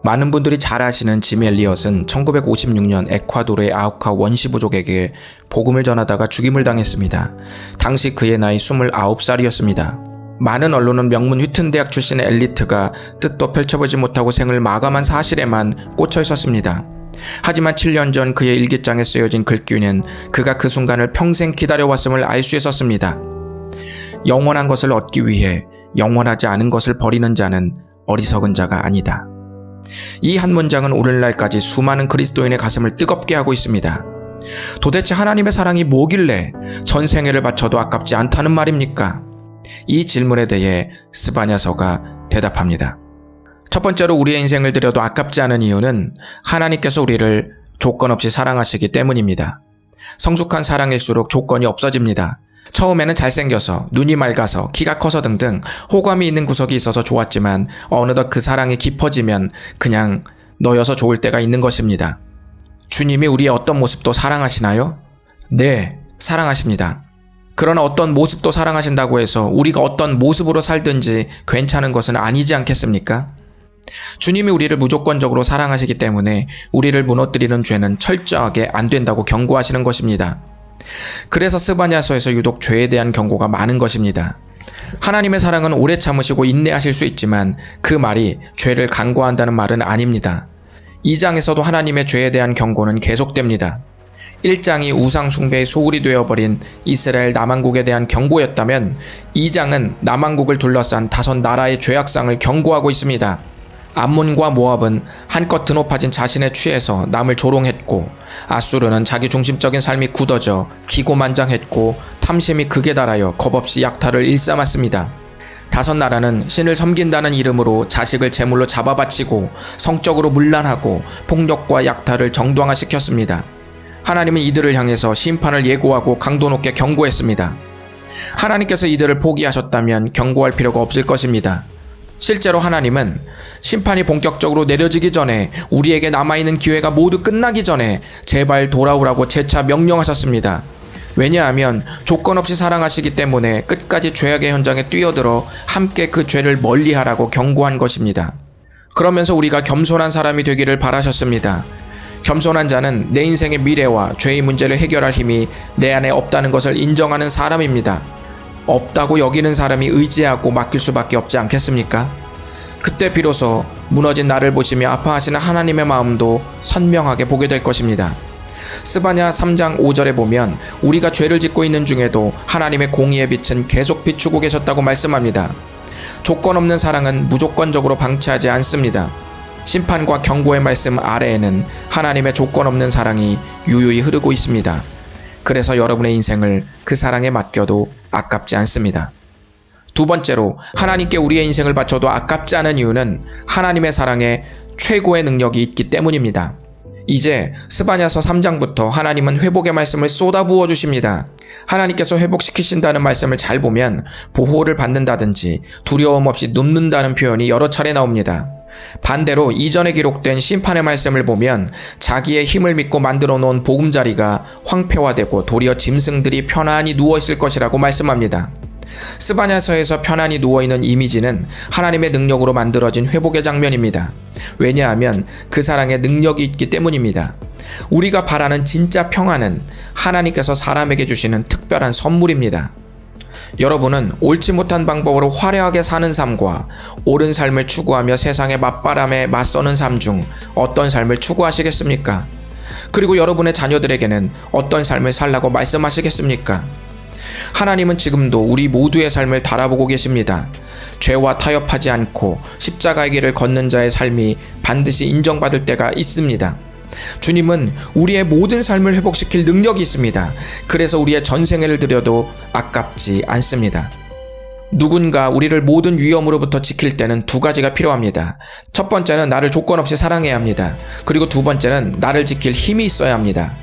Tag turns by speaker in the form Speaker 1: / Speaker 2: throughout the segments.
Speaker 1: 많은 분들이 잘 아시는 짐 엘리엇은 1956년 에콰도르의 아우카 원시 부족에게 복음을 전하다가 죽임을 당했습니다. 당시 그의 나이 29살이었습니다. 많은 언론은 명문 휘튼 대학 출신의 엘리트가 뜻도 펼쳐보지 못하고 생을 마감한 사실에만 꽂혀 있었습니다. 하지만 7년 전 그의 일기장에 쓰여진 글귀는 그가 그 순간을 평생 기다려왔음을 알 수 있었습니다. 영원한 것을 얻기 위해 영원하지 않은 것을 버리는 자는 어리석은 자가 아니다. 이 한 문장은 오늘날까지 수많은 그리스도인의 가슴을 뜨겁게 하고 있습니다. 도대체 하나님의 사랑이 뭐길래 전 생애를 바쳐도 아깝지 않다는 말입니까? 이 질문에 대해 스바냐서가 대답합니다. 첫 번째로 우리의 인생을 들여도 아깝지 않은 이유는 하나님께서 우리를 조건 없이 사랑하시기 때문입니다. 성숙한 사랑일수록 조건이 없어집니다. 처음에는 잘생겨서, 눈이 맑아서, 키가 커서 등등 호감이 있는 구석이 있어서 좋았지만 어느덧 그 사랑이 깊어지면 그냥 너여서 좋을 때가 있는 것입니다. 주님이 우리의 어떤 모습도 사랑하시나요? 네, 사랑하십니다. 그러나 어떤 모습도 사랑하신다고 해서 우리가 어떤 모습으로 살든지 괜찮은 것은 아니지 않겠습니까? 주님이 우리를 무조건적으로 사랑하시기 때문에 우리를 무너뜨리는 죄는 철저하게 안 된다고 경고하시는 것입니다. 그래서 스바냐서에서 유독 죄에 대한 경고가 많은 것입니다. 하나님의 사랑은 오래 참으시고 인내하실 수 있지만 그 말이 죄를 간과한다는 말은 아닙니다. 2장에서도 하나님의 죄에 대한 경고는 계속됩니다. 1장이 우상 숭배의 소굴이 되어버린 이스라엘 남왕국에 대한 경고였다면 2장은 남왕국을 둘러싼 5나라의 죄악상을 경고하고 있습니다. 암몬과 모압은 한껏 드높아진 자신에 취해서 남을 조롱했고, 아수르는 자기 중심적인 삶이 굳어져 기고만장했고 탐심이 극에 달하여 겁없이 약탈을 일삼았습니다. 5나라는 신을 섬긴다는 이름으로 자식을 제물로 잡아바치고 성적으로 문란하고 폭력과 약탈을 정당화시켰습니다. 하나님은 이들을 향해서 심판을 예고하고 강도 높게 경고했습니다. 하나님께서 이들을 포기하셨다면 경고할 필요가 없을 것입니다. 실제로 하나님은 심판이 본격적으로 내려지기 전에 우리에게 남아있는 기회가 모두 끝나기 전에 제발 돌아오라고 재차 명령하셨습니다. 왜냐하면 조건 없이 사랑하시기 때문에 끝까지 죄악의 현장에 뛰어들어 함께 그 죄를 멀리하라고 경고한 것입니다. 그러면서 우리가 겸손한 사람이 되기를 바라셨습니다. 겸손한 자는 내 인생의 미래와 죄의 문제를 해결할 힘이 내 안에 없다는 것을 인정하는 사람입니다. 없다고 여기는 사람이 의지하고 맡길 수밖에 없지 않겠습니까? 그때 비로소 무너진 나를 보시며 아파하시는 하나님의 마음도 선명하게 보게 될 것입니다. 스바냐 3장 5절에 보면 우리가 죄를 짓고 있는 중에도 하나님의 공의의 빛은 계속 비추고 계셨다고 말씀합니다. 조건 없는 사랑은 무조건적으로 방치하지 않습니다. 심판과 경고의 말씀 아래에는 하나님의 조건 없는 사랑이 유유히 흐르고 있습니다. 그래서 여러분의 인생을 그 사랑에 맡겨도 아깝지 않습니다. 두 번째로 하나님께 우리의 인생을 바쳐도 아깝지 않은 이유는 하나님의 사랑에 최고의 능력이 있기 때문입니다. 이제 스바냐서 3장부터 하나님은 회복의 말씀을 쏟아부어 주십니다. 하나님께서 회복시키신다는 말씀을 잘 보면 보호를 받는다든지 두려움 없이 눕는다는 표현이 여러 차례 나옵니다. 반대로 이전에 기록된 심판의 말씀을 보면 자기의 힘을 믿고 만들어 놓은 보금자리가 황폐화되고 도리어 짐승들이 편안히 누워있을 것이라고 말씀합니다. 스바냐서에서 편안히 누워있는 이미지는 하나님의 능력으로 만들어진 회복의 장면입니다. 왜냐하면 그 사랑에 능력이 있기 때문입니다. 우리가 바라는 진짜 평안은 하나님께서 사람에게 주시는 특별한 선물입니다. 여러분은 옳지 못한 방법으로 화려하게 사는 삶과 옳은 삶을 추구하며 세상의 맞바람에 맞서는 삶 중 어떤 삶을 추구하시겠습니까? 그리고 여러분의 자녀들에게는 어떤 삶을 살라고 말씀하시겠습니까? 하나님은 지금도 우리 모두의 삶을 달아보고 계십니다. 죄와 타협하지 않고 십자가의 길을 걷는 자의 삶이 반드시 인정받을 때가 있습니다. 주님은 우리의 모든 삶을 회복시킬 능력이 있습니다. 그래서 우리의 전생애를 들여도 아깝지 않습니다. 누군가 우리를 모든 위험으로부터 지킬 때는 두 가지가 필요합니다. 첫 번째는 나를 조건 없이 사랑해야 합니다. 그리고 두 번째는 나를 지킬 힘이 있어야 합니다.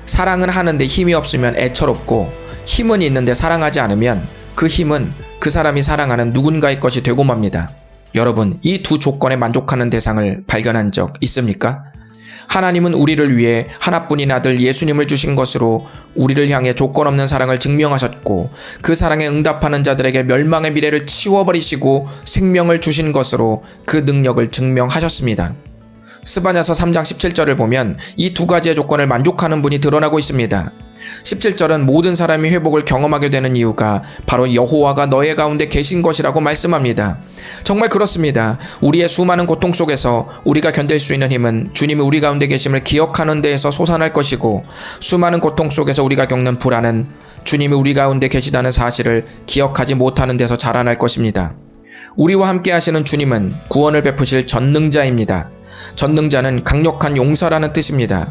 Speaker 1: 사랑은 하는데 힘이 없으면 애처롭고 힘은 있는데 사랑하지 않으면 그 힘은 그 사람이 사랑하는 누군가의 것이 되고 맙니다. 여러분, 이 두 조건에 만족하는 대상을 발견한 적 있습니까? 하나님은 우리를 위해 하나뿐인 아들 예수님을 주신 것으로 우리를 향해 조건 없는 사랑을 증명하셨고 그 사랑에 응답하는 자들에게 멸망의 미래를 치워버리시고 생명을 주신 것으로 그 능력을 증명하셨습니다. 스바냐서 3장 17절을 보면 이 두 가지의 조건을 만족하는 분이 드러나고 있습니다. 17절은 모든 사람이 회복을 경험하게 되는 이유가 바로 여호와가 너의 가운데 계신 것이라고 말씀합니다. 정말 그렇습니다. 우리의 수많은 고통 속에서 우리가 견딜 수 있는 힘은 주님이 우리 가운데 계심을 기억하는 데에서 솟아날 것이고, 수많은 고통 속에서 우리가 겪는 불안은 주님이 우리 가운데 계시다는 사실을 기억하지 못하는 데서 자라날 것입니다. 우리와 함께 하시는 주님은 구원을 베푸실 전능자입니다. 전능자는 강력한 용서라는 뜻입니다.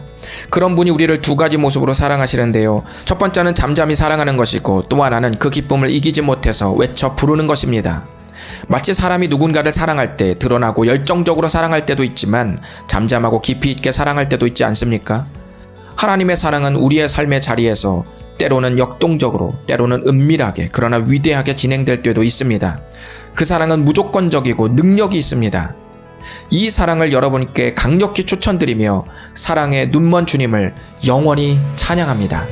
Speaker 1: 그런 분이 우리를 두 가지 모습으로 사랑하시는데요. 첫 번째는 잠잠히 사랑하는 것이고, 또 하나는 그 기쁨을 이기지 못해서 외쳐 부르는 것입니다. 마치 사람이 누군가를 사랑할 때 드러나고 열정적으로 사랑할 때도 있지만 잠잠하고 깊이 있게 사랑할 때도 있지 않습니까? 하나님의 사랑은 우리의 삶의 자리에서 때로는 역동적으로, 때로는 은밀하게, 그러나 위대하게 진행될 때도 있습니다. 그 사랑은 무조건적이고 능력이 있습니다. 이 사랑을 여러분께 강력히 추천드리며 사랑의 눈먼 주님을 영원히 찬양합니다.